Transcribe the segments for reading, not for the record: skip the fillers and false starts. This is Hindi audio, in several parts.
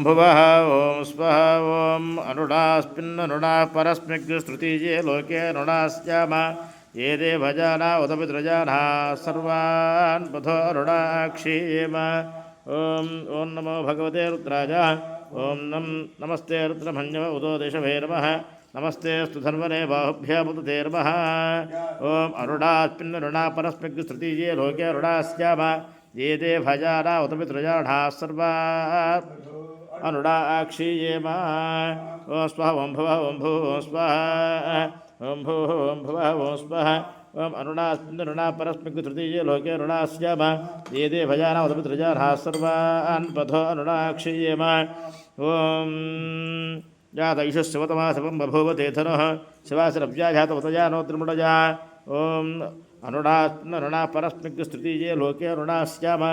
भुवः ॐ स्वः ॐ अनुडास्मिन्ननुडाः परस्मिग्स्तृतीये लोके अनुडास्याम ये देवजाना उत पितृजाना सर्वान् पथो अनुडाक्षीम ॐ नमो भगवते रुद्राय ॐ नमस्ते रुद्रमन्यव उदो दिशभे नमः नमस्ते स्तुधर्वने बाहुभ्यामुदते नमः ॐ अरुणास्मिन्नरुणा परस्मिग्स्तृतीये लोके अरुणास्याम ये देवजाना उत पितृजाना सर्वान् अनुडाक्षीयेम ॐ स्वः ॐ भुवः ॐ भुवः ॐ स्वः ॐ भुवः ॐ भुवः ॐ स्वः ॐ अरुणास्मिन्नरुणा परस्मिग्तृतीये लोके अरुणास्याम ये देवजाना उत पितृजाना सर्वान् पथो अनुडाक्षीयेम ॐ जात ईशस्वतमासवं बभूव तेथनः शिवासरव्याजातवतजानो त्रिमुडजा ॐ अनुडास्मिन्नरुणा परस्मिग्स्तृतीये लोके अरुणास्याम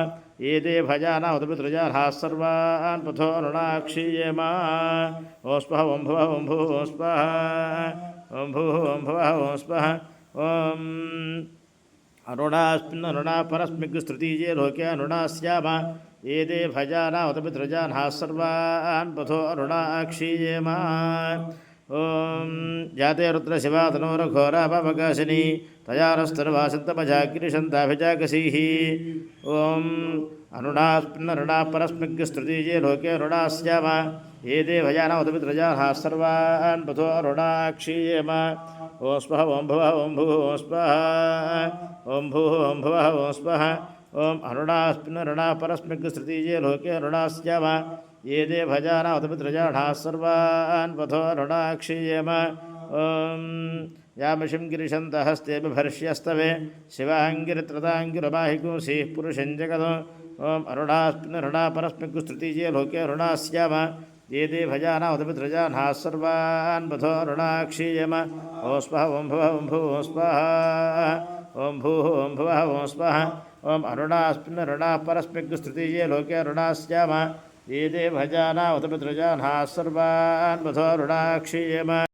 ये देवजाना उत पितृजाना सर्वान् पथो अनुडाक्षीयेम ॐ स्वः ॐ भुवः ॐ भुवः ॐ स्वः ॐ भुवः ॐ भुवः ॐ स्वः ॐ अरुणास्मिन्नरुणा परस्मिग्स्तृतीये लोके अनुडास्याम ये देवजाना उत पितृजाना सर्वान् पथो अनुडाक्षीयेम ॐ जाते रुद्रशिवा तनोरघोरापवकाशिनी तयानस्तर्वासन्तमजाग्निशन्ताभिजागसीः ॐ अनुडास्मिन्नरुणा परस्मिग्स्तृतीये लोके अनुडास्याम ये देवजाना उत पितृजाना सर्वान् पथो अनुडाक्षीयेम ॐ स्वः ॐ भुवः ॐ भुवः ॐ स्वः ॐ भुवः ॐ भुवः ॐ स्वः ॐ अनुडास्मिन्नरुणा परस्मिग्स्तृतीये लोके अनुडास्याम ये देवजाना उत पितृजाना सर्वान् पथो अनुडाक्षीयेम ॐ यामिषं गिरिशन्तः हस्ते बिभर्ष्यस्तवे शिवाङ्गिरित्रताङ्गिरबाहिगुंसीः पुरुषं जगदो ॐ अरुणास्मिन्नरुणा परस्मिग्स्तृतीये लोके अरुणास्याम ये देवजाना उत पितृजाना सर्वान् पथो अनुडाक्षीयेम ॐ स्वः ॐ भुवः ॐ भुवः ॐ स्वः ॐ भुवः ॐ भुवः ॐ स्वः ॐ अरुणास्मिन्नरुणा परस्मिग्स्तृतीये लोके अरुणास्याम ये देवजाना उत पितृजाना सर्वान् पथो अनुडाक्षीयेम